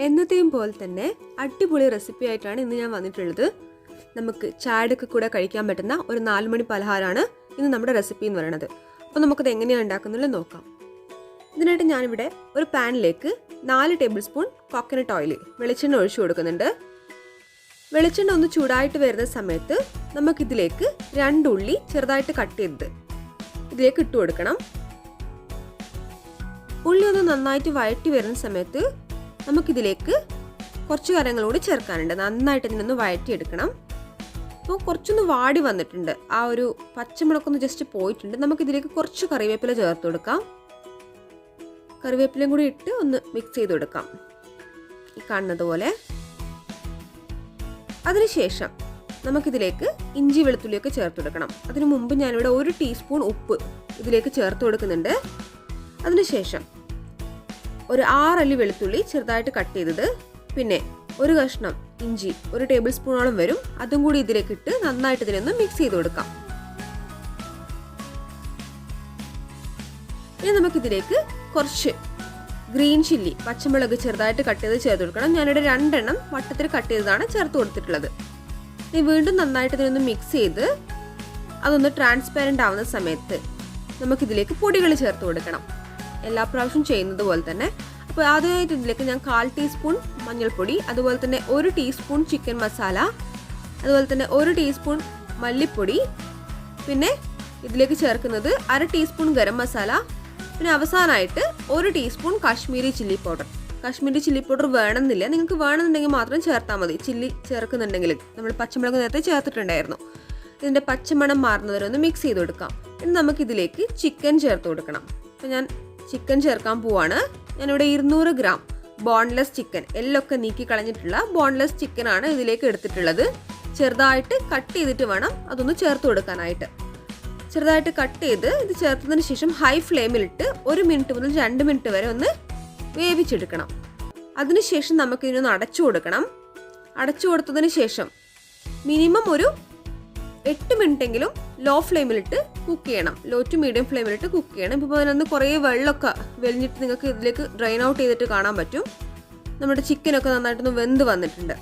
എന്നത്തെയും പോലെ തന്നെ അടിപൊളി റെസിപ്പി ആയിട്ടാണ് ഇന്ന് ഞാൻ വന്നിട്ടുള്ളത്. നമുക്ക് ചായയൊക്കെ കൂടെ കഴിക്കാൻ പറ്റുന്ന ഒരു 4 മണി പലഹാരമാണ് ഇന്ന് നമ്മുടെ റെസിപ്പി എന്ന് പറയുന്നത്. അപ്പോൾ നമുക്കത് എങ്ങനെയാണ് ഉണ്ടാക്കുന്നത് നോക്കാം. ഇതിനായിട്ട് ഞാനിവിടെ ഒരു പാനിലേക്ക് 4 ടേബിൾ സ്പൂൺ കോക്കനട്ട് ഓയിൽ വെളിച്ചെണ്ണ ഒഴിച്ചു കൊടുക്കുന്നുണ്ട്. വെളിച്ചെണ്ണ ഒന്ന് ചൂടായിട്ട് വരുന്ന സമയത്ത് നമുക്കിതിലേക്ക് 2 ഉള്ളി ചെറുതായിട്ട് കട്ട് ചെയ്തത് ഇതിലേക്ക് ഇട്ട് കൊടുക്കണം. ഉള്ളി ഒന്ന് നന്നായിട്ട് വഴറ്റി വരുന്ന സമയത്ത് നമുക്കിതിലേക്ക് കുറച്ച് കാര്യങ്ങൾ കൂടി ചേർക്കാനുണ്ട്. നന്നായിട്ട് ഇതിനൊന്ന് വഴറ്റിയെടുക്കണം. അപ്പോൾ കുറച്ചൊന്ന് വാടി വന്നിട്ടുണ്ട്, ആ ഒരു പച്ചമുളകൊന്ന് ജസ്റ്റ് പോയിട്ടുണ്ട്. നമുക്കിതിലേക്ക് കുറച്ച് കറിവേപ്പില ചേർത്ത് കൊടുക്കാം. കറിവേപ്പിലയും കൂടി ഇട്ട് ഒന്ന് മിക്സ് ചെയ്ത് കൊടുക്കാം, ഈ കാണുന്നത് പോലെ. അതിനുശേഷം നമുക്കിതിലേക്ക് ഇഞ്ചി വെളുത്തുള്ളിയൊക്കെ ചേർത്ത് കൊടുക്കണം. അതിനു മുമ്പ് ഞാനിവിടെ 1 ടീസ്പൂൺ ഉപ്പ് ഇതിലേക്ക് ചേർത്ത് കൊടുക്കുന്നുണ്ട്. അതിനുശേഷം ഒരു 6 അല്ലി വെളുത്തുള്ളി ചെറുതായിട്ട് കട്ട് ചെയ്തത്, പിന്നെ ഒരു കഷ്ണം ഇഞ്ചി 1 ടേബിൾ സ്പൂണോളം വരും, അതും കൂടി ഇതിലേക്ക് ഇട്ട് നന്നായിട്ട് ഇതിനൊന്ന് മിക്സ് ചെയ്ത് കൊടുക്കാം. ഇനി നമുക്കിതിലേക്ക് കുറച്ച് ഗ്രീൻ ചില്ലി പച്ചമുളക് ചെറുതായിട്ട് കട്ട് ചെയ്ത് ചേർത്ത് കൊടുക്കണം. ഞാനിവിടെ 2 എണ്ണം വട്ടത്തിൽ കട്ട് ചെയ്തതാണ് ചേർത്ത് കൊടുത്തിട്ടുള്ളത്. ഇനി വീണ്ടും നന്നായിട്ട് ഇതിനൊന്ന് മിക്സ് ചെയ്ത് അതൊന്ന് ട്രാൻസ്പാരൻ്റ് ആവുന്ന സമയത്ത് നമുക്കിതിലേക്ക് പൊടികൾ ചേർത്ത് കൊടുക്കണം, എല്ലാ പ്രാവശ്യം ചെയ്യുന്നത് പോലെ തന്നെ. അപ്പോൾ ആദ്യമായിട്ട് ഇതിലേക്ക് ഞാൻ 1/4 ടീസ്പൂൺ മഞ്ഞൾപ്പൊടി, അതുപോലെ തന്നെ 1 ടീസ്പൂൺ ചിക്കൻ മസാല, അതുപോലെ തന്നെ 1 ടീസ്പൂൺ മല്ലിപ്പൊടി, പിന്നെ ഇതിലേക്ക് ചേർക്കുന്നത് 1/2 ടീസ്പൂൺ ഗരം മസാല, പിന്നെ അവസാനമായിട്ട് 1 teaspoon Kashmiri chilli powder. Kashmiri chilli powder വേണമെന്നില്ല, നിങ്ങൾക്ക് വേണമെന്നുണ്ടെങ്കിൽ മാത്രം ചേർത്താൽ മതി. ചില്ലി ചേർക്കുന്നുണ്ടെങ്കിൽ നമ്മൾ പച്ചമുളക് നേരത്തെ ചേർത്തിട്ടുണ്ടായിരുന്നു. ഇതിൻ്റെ പച്ചമണം മാറുന്നവരെ ഒന്ന് മിക്സ് ചെയ്ത് കൊടുക്കാം. ഇനി നമുക്കിതിലേക്ക് ചിക്കൻ ചേർത്ത് കൊടുക്കണം. അപ്പോൾ ഞാൻ ചിക്കൻ ചേർക്കാൻ പോവാണ്. ഞാനിവിടെ 200 ഗ്രാം ബോൺലെസ് ചിക്കൻ, എല്ലൊക്കെ നീക്കി കളഞ്ഞിട്ടുള്ള ബോൺലെസ് ചിക്കനാണ് ഇതിലേക്ക് എടുത്തിട്ടുള്ളത്. ചെറുതായിട്ട് കട്ട് ചെയ്തിട്ട് വേണം അതൊന്ന് ചേർത്ത് കൊടുക്കാനായിട്ട്. ചെറുതായിട്ട് കട്ട് ചെയ്ത് ഇത് ചേർത്തതിന് ശേഷം ഹൈ ഫ്ലെയിമിലിട്ട് 1 മിനിറ്റ് മുതൽ 2 മിനിറ്റ് വരെ ഒന്ന് വേവിച്ചെടുക്കണം. അതിനുശേഷം നമുക്കിതിനൊന്ന് അടച്ചു കൊടുക്കണം. അടച്ചു കൊടുത്തതിന് ശേഷം മിനിമം ഒരു 8 മിനിറ്റെങ്കിലും ലോ ഫ്ലെയിമിലിട്ട് കുക്ക് ചെയ്യണം. ലോ ടു മീഡിയം ഫ്ലെയിമിലിട്ട് കുക്ക് ചെയ്യണം. ഇപ്പോൾ അതിനൊന്ന് കുറേ വെള്ളമൊക്കെ വെളിഞ്ഞിട്ട് നിങ്ങൾക്ക് ഇതിലേക്ക് ഡ്രെയിൻ ഔട്ട് ചെയ്തിട്ട് കാണാൻ പറ്റും. നമ്മുടെ ചിക്കനൊക്കെ നന്നായിട്ടൊന്ന് വെന്ത് വന്നിട്ടുണ്ട്.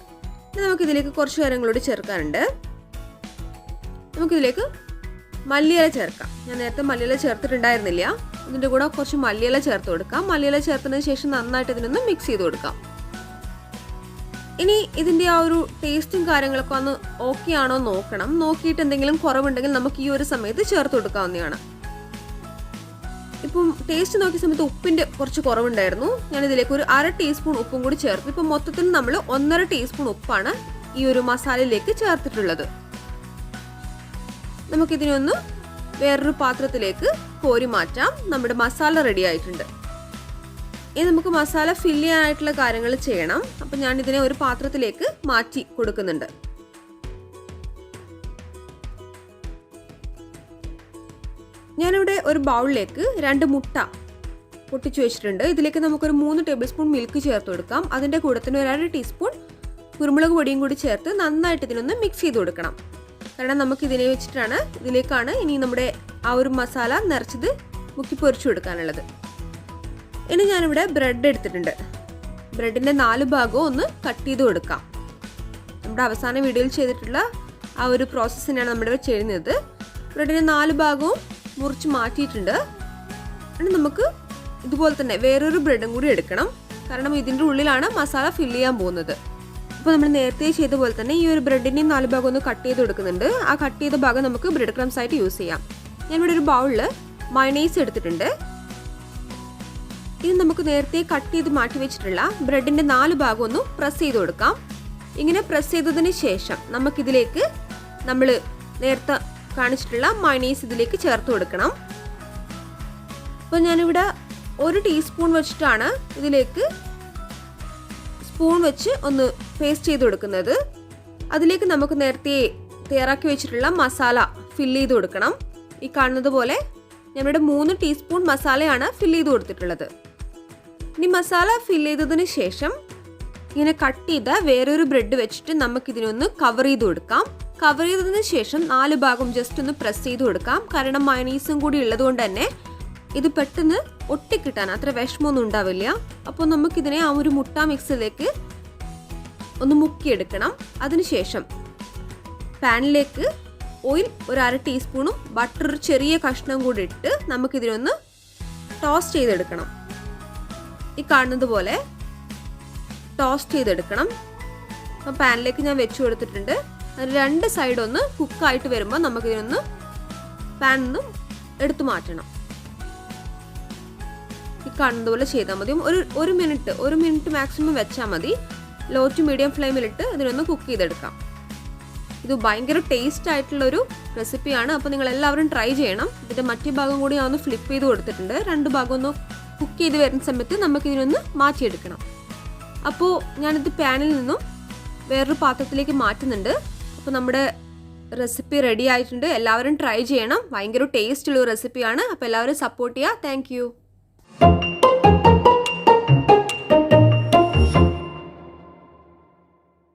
ഇനി നമുക്കിതിലേക്ക് കുറച്ച് കാര്യങ്ങളോട് ചേർക്കാനുണ്ട്. നമുക്കിതിലേക്ക് മല്ലിയില ചേർക്കാം. ഞാൻ നേരത്തെ മല്ലിയില ചേർത്തിട്ടുണ്ടായിരുന്നില്ല. ഇതിൻ്റെ കൂടെ കുറച്ച് മല്ലിയില ചേർത്ത് കൊടുക്കാം. മല്ലിയില ചേർത്തതിന് ശേഷം നന്നായിട്ട് ഇതിനൊന്ന് മിക്സ് ചെയ്ത് കൊടുക്കാം. ഇനി ഇതിൻ്റെ ആ ഒരു ടേസ്റ്റും കാര്യങ്ങളൊക്കെ ഒന്ന് ഓക്കെ ആണോ നോക്കണം. നോക്കിയിട്ട് എന്തെങ്കിലും കുറവുണ്ടെങ്കിൽ നമുക്ക് ഈ ഒരു സമയത്ത് ചേർത്ത് കൊടുക്കാവുന്നതാണ്. ഇപ്പം ടേസ്റ്റ് നോക്കിയ സമയത്ത് ഉപ്പിൻ്റെ കുറച്ച് കുറവുണ്ടായിരുന്നു. ഞാനിതിലേക്ക് ഒരു 1/2 ടീസ്പൂൺ ഉപ്പും കൂടി ചേർത്ത്. ഇപ്പം മൊത്തത്തിൽ നമ്മൾ 1.5 ടീസ്പൂൺ ഉപ്പാണ് ഈ ഒരു മസാലയിലേക്ക് ചേർത്തിട്ടുള്ളത്. നമുക്കിതിനൊന്ന് വേറൊരു പാത്രത്തിലേക്ക് കോരി മാറ്റാം. നമ്മുടെ മസാല റെഡി ആയിട്ടുണ്ട്. ഇനി നമുക്ക് മസാല ഫില്ല് ചെയ്യാനായിട്ടുള്ള കാര്യങ്ങൾ ചെയ്യണം. അപ്പം ഞാൻ ഇതിനെ ഒരു പാത്രത്തിലേക്ക് മാറ്റി കൊടുക്കുന്നുണ്ട്. ഞാനിവിടെ ഒരു ബൗളിലേക്ക് 2 മുട്ട പൊട്ടിച്ചു വെച്ചിട്ടുണ്ട്. ഇതിലേക്ക് നമുക്കൊരു 3 ടേബിൾ സ്പൂൺ മിൽക്ക് ചേർത്ത് കൊടുക്കാം. അതിൻ്റെ കൂടെ തന്നെ ഒരു 1/2 ടീസ്പൂൺ കുരുമുളക് പൊടിയും കൂടി ചേർത്ത് നന്നായിട്ട് ഇതിനൊന്ന് മിക്സ് ചെയ്ത് കൊടുക്കണം. കാരണം നമുക്ക് ഇതിലേക്കാണ് ഇനി നമ്മുടെ ആ ഒരു മസാല നിറച്ചത് മുക്കി പൊരിച്ചു കൊടുക്കാനുള്ളത്. ഇനി ഞാനിവിടെ ബ്രെഡ് എടുത്തിട്ടുണ്ട്. ബ്രെഡിൻ്റെ 4 ഭാഗവും ഒന്ന് കട്ട് ചെയ്ത് കൊടുക്കാം. നമ്മുടെ അവസാന വീഡിയോയിൽ ചെയ്തിട്ടുള്ള ആ ഒരു പ്രോസസ്സിനാണ് നമ്മുടെ ചെയ്യുന്നത്. ബ്രെഡിൻ്റെ 4 ഭാഗവും മുറിച്ച് മാറ്റിയിട്ടുണ്ട്. ഇനി നമുക്ക് ഇതുപോലെ തന്നെ വേറൊരു ബ്രെഡും കൂടി എടുക്കണം. കാരണം ഇതിൻ്റെ ഉള്ളിലാണ് മസാല ഫില്ല് ചെയ്യാൻ പോകുന്നത്. അപ്പോൾ നമ്മൾ നേരത്തെ ചെയ്ത പോലെ തന്നെ ഈ ഒരു ബ്രെഡിൻ്റെയും 4 ഭാഗം ഒന്ന് കട്ട് ചെയ്ത് കൊടുക്കുന്നുണ്ട്. ആ കട്ട് ചെയ്ത ഭാഗം നമുക്ക് ബ്രെഡ് ക്രംസ് ആയിട്ട് യൂസ് ചെയ്യാം. ഞാനിവിടെ ഒരു ബൗളിൽ മയോണൈസ് എടുത്തിട്ടുണ്ട്. ഇനി നമുക്ക് നേരത്തെ കട്ട് ചെയ്ത് മാറ്റി വെച്ചിട്ടുള്ള ബ്രെഡിൻ്റെ 4 ഭാഗം ഒന്ന് പ്രസ് ചെയ്ത് കൊടുക്കാം. ഇങ്ങനെ പ്രസ് ചെയ്തതിന് ശേഷം നമുക്കിതിലേക്ക് നമ്മൾ നേരത്തെ കാണിച്ചിട്ടുള്ള മയോണൈസ് ഇതിലേക്ക് ചേർത്ത് കൊടുക്കണം. അപ്പോൾ ഞാനിവിടെ 1 ടീസ്പൂൺ വെച്ചിട്ടാണ് ഇതിലേക്ക് സ്പൂൺ വെച്ച് ഒന്ന് പേസ്റ്റ് ചെയ്ത് കൊടുക്കുന്നത്. അതിലേക്ക് നമുക്ക് നേരത്തെ തയ്യാറാക്കി വെച്ചിട്ടുള്ള മസാല ഫില്ല് ചെയ്ത് കൊടുക്കണം. ഈ കാണുന്നത് പോലെ ഞാനിവിടെ 3 ടീസ്പൂൺ മസാലയാണ് ഫില്ല് ചെയ്ത് കൊടുത്തിട്ടുള്ളത്. ഇനി മസാല ഫില്ല് ചെയ്തതിന് ശേഷം ഇങ്ങനെ കട്ട് ചെയ്ത വേറൊരു ബ്രെഡ് വെച്ചിട്ട് നമുക്കിതിനൊന്ന് കവർ ചെയ്ത് കൊടുക്കാം. കവർ ചെയ്തതിന് ശേഷം 4 ഭാഗം ജസ്റ്റ് ഒന്ന് പ്രസ് ചെയ്ത് കൊടുക്കാം. കാരണം മയോണൈസും കൂടി ഉള്ളത് കൊണ്ട് തന്നെ ഇത് പെട്ടെന്ന് ഒട്ടിക്കിട്ടാൻ അത്ര വിഷമമൊന്നും ഉണ്ടാവില്ല. അപ്പോൾ നമുക്കിതിനെ ആ ഒരു മുട്ട മിക്സിലേക്ക് ഒന്ന് മുക്കിയെടുക്കണം. അതിനുശേഷം പാനിലേക്ക് ഓയിൽ ഒരു 1/2 ടീസ്പൂണും ബട്ടർ ഒരു ചെറിയ കഷ്ണം കൂടി ഇട്ട് നമുക്കിതിനൊന്ന് ടോസ്റ്റ് ചെയ്തെടുക്കണം. ഈ കാണുന്നത് പോലെ ടോസ്റ്റ് ചെയ്തെടുക്കണം. അപ്പോൾ പാനിലേക്ക് ഞാൻ വെച്ച് കൊടുത്തിട്ടുണ്ട്. അതിന് 2 സൈഡ് ഒന്ന് കുക്കായിട്ട് വരുമ്പോൾ നമുക്കിതിനൊന്ന് പാനിൽ നിന്ന് എടുത്തു മാറ്റണം. ഈ കാണുന്നത് പോലെ ചെയ്താൽ മതി. ഒരു മിനിറ്റ് മാക്സിമം വെച്ചാൽ മതി. ലോ ടു മീഡിയം ഫ്ലെയിമിലിട്ട് ഇതിനൊന്ന് കുക്ക് ചെയ്തെടുക്കാം. ഇത് ഭയങ്കര ടേസ്റ്റ് ആയിട്ടുള്ളൊരു റെസിപ്പിയാണ്. അപ്പോൾ നിങ്ങൾ എല്ലാവരും ട്രൈ ചെയ്യണം. ഇതിൻ്റെ മറ്റേ ഭാഗം കൂടി ഞാൻ ഒന്ന് ഫ്ലിപ്പ് ചെയ്ത് കൊടുത്തിട്ടുണ്ട്. 2 ഭാഗം ഒന്ന് കുക്ക് ചെയ്ത് വരുന്ന സമയത്ത് നമുക്കിതിനൊന്ന് മാറ്റിയെടുക്കണം. അപ്പോൾ ഞാനിത് പാനിൽ നിന്നും വേറൊരു പാത്രത്തിലേക്ക് മാറ്റുന്നുണ്ട്. അപ്പോൾ നമ്മുടെ റെസിപ്പി റെഡി ആയിട്ടുണ്ട്. എല്ലാവരും ട്രൈ ചെയ്യണം. ഭയങ്കര ടേസ്റ്റുള്ള റെസിപ്പിയാണ്. അപ്പോൾ എല്ലാവരും സപ്പോർട്ട് ചെയ്യുക. താങ്ക്